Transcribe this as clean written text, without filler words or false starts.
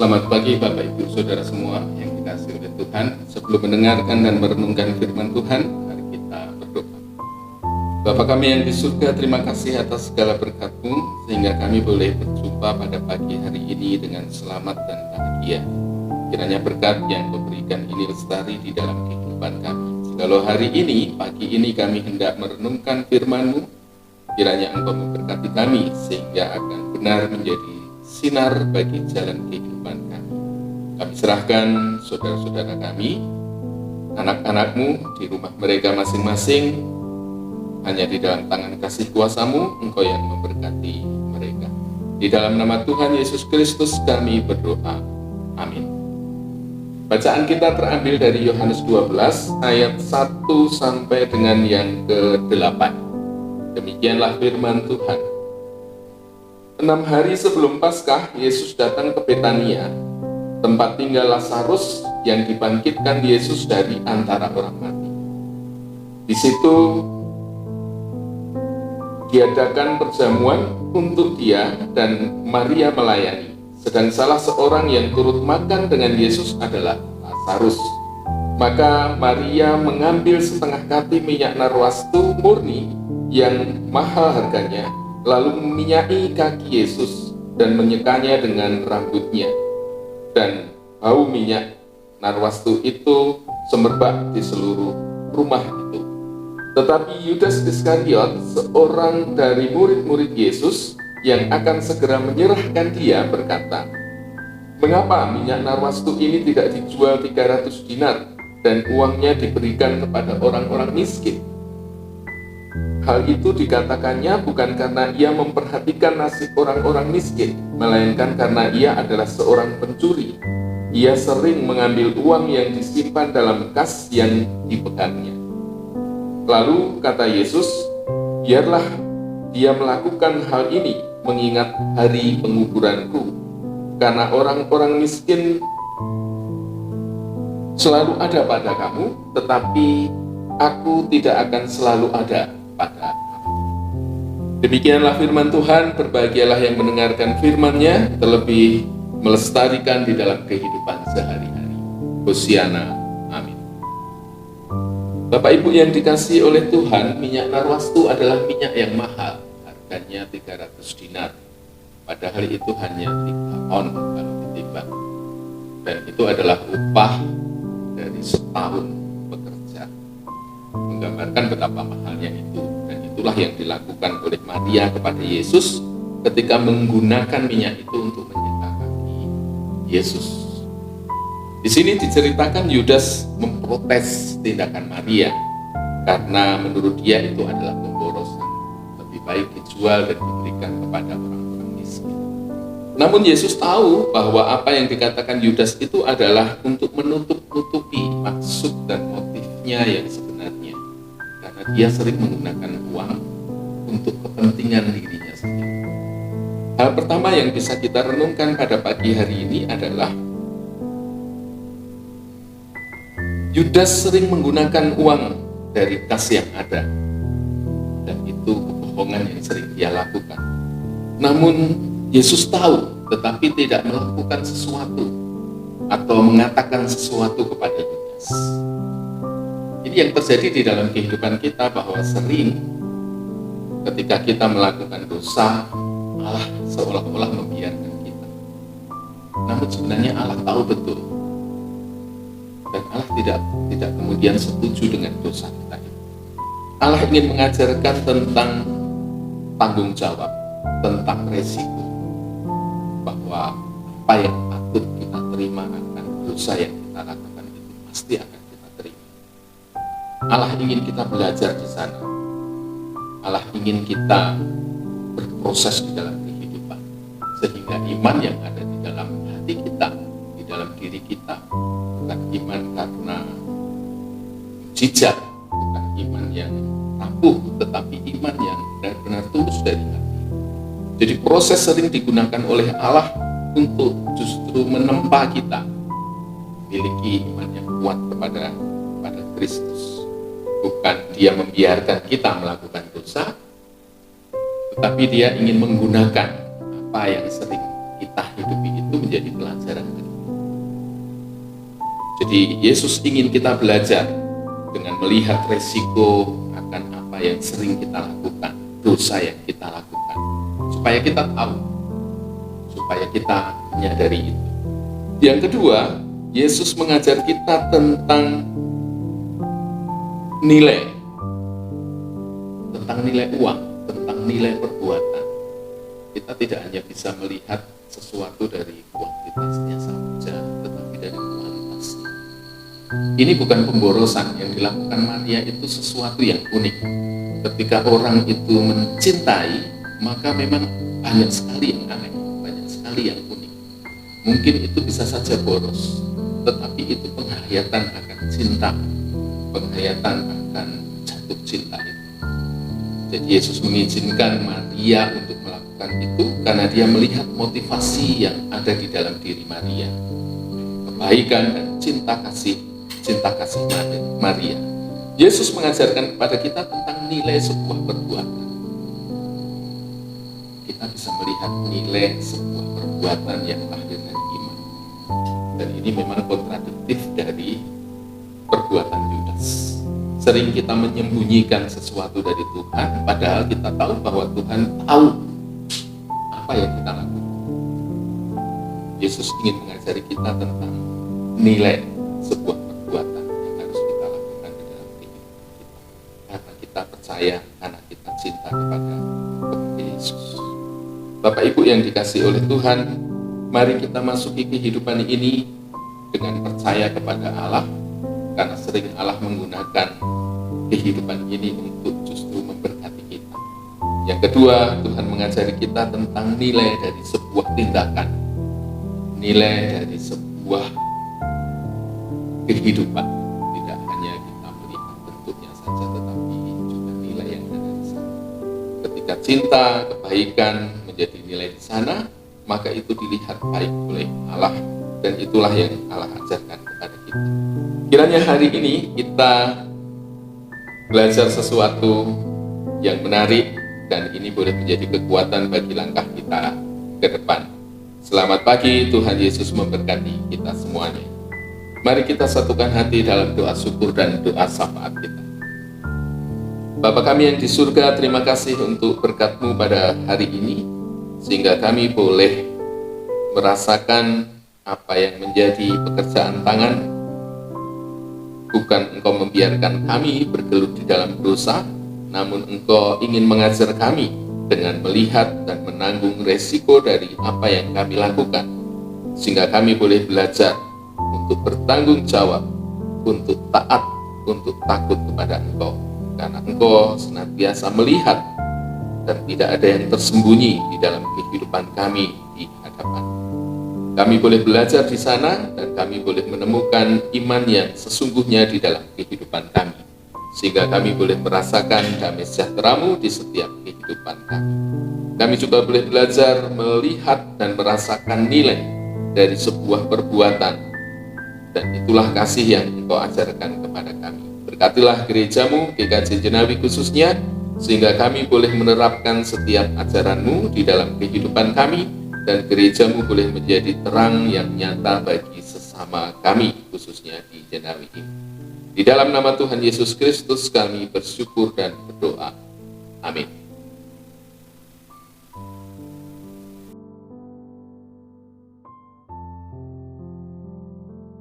Selamat pagi Bapak Ibu Saudara semua yang dikasihi oleh Tuhan. Sebelum mendengarkan dan merenungkan firman Tuhan, mari kita berdoa. Bapa kami yang di surga, terima kasih atas segala berkat-Mu sehingga kami boleh berjumpa pada pagi hari ini dengan selamat dan bahagia. Kiranya berkat yang Kau berikan ini lestari di dalam kehidupan kami. Jikalau hari ini, pagi ini kami hendak merenungkan firman-Mu, kiranya Engkau memberkati kami sehingga akan benar menjadi sinar bagi jalan kehidupan kami. Kami serahkan saudara-saudara kami, anak-anak-Mu di rumah mereka masing-masing, hanya di dalam tangan kasih kuasa-Mu, Engkau yang memberkati mereka. Di dalam nama Tuhan Yesus Kristus kami berdoa. Amin. Bacaan kita terambil dari Yohanes 12 ayat 1 sampai dengan yang ke-8. Demikianlah firman Tuhan. 6 hari sebelum Paskah, Yesus datang ke Betania, tempat tinggal Lazarus yang dibangkitkan Yesus dari antara orang mati. Di situ diadakan perjamuan untuk dia dan Maria melayani. Sedang salah seorang yang turut makan dengan Yesus adalah Lazarus. Maka Maria mengambil setengah kati minyak narwastu murni yang mahal harganya, lalu meminyaki kaki Yesus dan menyekanya dengan rambutnya. Dan bau minyak narwastu itu semerbak di seluruh rumah itu. Tetapi Yudas Iskariot, seorang dari murid-murid Yesus yang akan segera menyerahkan dia, berkata, "Mengapa minyak narwastu ini tidak dijual 300 dinar dan uangnya diberikan kepada orang-orang miskin?" Hal itu dikatakannya bukan karena ia memperhatikan nasib orang-orang miskin, melainkan karena ia adalah seorang pencuri. Ia sering mengambil uang yang disimpan dalam kas yang dipegangnya. Lalu kata Yesus, "Biarlah dia melakukan hal ini mengingat hari penguburanku, karena orang-orang miskin selalu ada pada kamu, tetapi aku tidak akan selalu ada pada kamu." Demikianlah firman Tuhan. Berbahagialah yang mendengarkan firman-Nya, terlebih melestarikan di dalam kehidupan sehari-hari. Hosiana. Amin. Bapak Ibu yang dikasihi oleh Tuhan, minyak narwastu adalah minyak yang mahal. Harganya 300 dinar. Padahal itu hanya 3 on kalau ditimbang. Dan itu adalah upah dari setahun bekerja. Menggambarkan betapa mahalnya itu. Dan itulah yang dilakukan oleh Maria kepada Yesus ketika menggunakan minyak itu untuk menyeka kaki Yesus. Di sini diceritakan Yudas memprotes tindakan Maria karena menurut dia itu adalah pemborosan. Lebih baik dijual dan diberikan kepada orang-orang miskin. Namun Yesus tahu bahwa apa yang dikatakan Yudas itu adalah untuk menutup-nutupi maksud dan motifnya yang sebenarnya. Karena dia sering menggunakan uang untuk kepentingan dirinya sendiri. Hal pertama yang bisa kita renungkan pada pagi hari ini adalah Yudas sering menggunakan uang dari kas yang ada, dan itu kebohongan yang sering dia lakukan. Namun Yesus tahu, tetapi tidak melakukan sesuatu atau mengatakan sesuatu kepada Yudas. Ini yang terjadi di dalam kehidupan kita, bahwa sering ketika kita melakukan dosa, Allah seolah-olah membiarkan kita. Namun sebenarnya Allah tahu betul. Dan Allah tidak kemudian setuju dengan dosa kita itu. Allah ingin mengajarkan tentang tanggung jawab, tentang resiko, bahwa apa yang patut kita terima akan dosa yang kita lakukan itu pasti akan kita terima. Allah ingin kita belajar di sana. Allah ingin kita berproses di dalam kehidupan, sehingga iman yang ada di dalam hati kita, di dalam diri kita, bukan iman karena mujizat, bukan iman yang rapuh, tetapi iman yang benar-benar tulus dari hati. Jadi proses sering digunakan oleh Allah untuk justru menempa kita memiliki iman yang kuat kepada Kristus. Bukan dia membiarkan kita melakukan dosa, tetapi dia ingin menggunakan apa yang sering kita hidupi itu itu menjadi pelajaran bagi kita. Jadi Yesus ingin kita belajar dengan melihat resiko akan apa yang sering kita lakukan, dosa yang kita lakukan, supaya kita tahu, supaya kita menyadari itu. Yang kedua, Yesus mengajar kita tentang nilai uang, tentang nilai perbuatan. Kita tidak hanya bisa melihat sesuatu dari kuantitasnya saja, tetapi dari kualitasnya. Ini bukan pemborosan. Yang dilakukan Maria itu sesuatu yang unik. Ketika orang itu mencintai, maka memang banyak sekali yang aneh, banyak sekali yang unik. Mungkin itu bisa saja boros, tetapi itu penghayatan akan cinta, penghayatan akan jatuh cinta itu. Jadi Yesus mengizinkan Maria untuk melakukan itu karena dia melihat motivasi yang ada di dalam diri Maria, kebaikan dan cinta kasih Maria. Yesus mengajarkan kepada kita tentang nilai sebuah perbuatan. Kita bisa melihat nilai sebuah perbuatan yang lahir dari iman. Dan ini memang kontradiktif dari perbuatan Yudas. Sering kita menyembunyikan sesuatu dari Tuhan, padahal kita tahu bahwa Tuhan tahu apa yang kita lakukan. Yesus ingin mengajari kita tentang nilai sebuah perbuatan yang harus kita lakukan di dalam hidup kita. Karena kita percaya, karena kita cinta kepada Yesus. Bapak Ibu yang dikasihi oleh Tuhan, mari kita masuki kehidupan ini dengan percaya kepada Allah, karena sering Allah menggunakan kehidupan ini untuk justru memberkati kita. Yang kedua, Tuhan mengajari kita tentang nilai dari sebuah tindakan, nilai dari sebuah kehidupan. Tidak hanya kita melihat bentuknya saja, tetapi juga nilai yang ada di sana. Ketika cinta, kebaikan menjadi nilai di sana, maka itu dilihat baik oleh Allah, dan itulah yang Allah ajarkan kepada kita. Kiranya hari ini kita belajar sesuatu yang menarik, dan ini boleh menjadi kekuatan bagi langkah kita ke depan. Selamat pagi, Tuhan Yesus memberkati kita semuanya. Mari kita satukan hati dalam doa syukur dan doa syafaat kita. Bapa kami yang di surga, terima kasih untuk berkat-Mu pada hari ini, sehingga kami boleh merasakan apa yang menjadi pekerjaan tangan. Bukan Engkau membiarkan kami bergelut di dalam dosa, namun Engkau ingin mengajar kami dengan melihat dan menanggung resiko dari apa yang kami lakukan, sehingga kami boleh belajar untuk bertanggung jawab, untuk taat, untuk takut kepada Engkau, karena Engkau senantiasa melihat dan tidak ada yang tersembunyi di dalam kehidupan kami di hadapan. Kami boleh belajar di sana, dan kami boleh menemukan iman yang sesungguhnya di dalam kehidupan kami, sehingga kami boleh merasakan damai sejahtera-Mu di setiap kehidupan kami. Kami juga boleh belajar melihat dan merasakan nilai dari sebuah perbuatan, dan itulah kasih yang Engkau ajarkan kepada kami. Berkatilah gereja-Mu, GKJ Jenawi khususnya, sehingga kami boleh menerapkan setiap ajaran-Mu di dalam kehidupan kami, dan gereja-Mu boleh menjadi terang yang nyata bagi sesama kami, khususnya di Jenawi ini. Di dalam nama Tuhan Yesus Kristus kami bersyukur dan berdoa. Amin.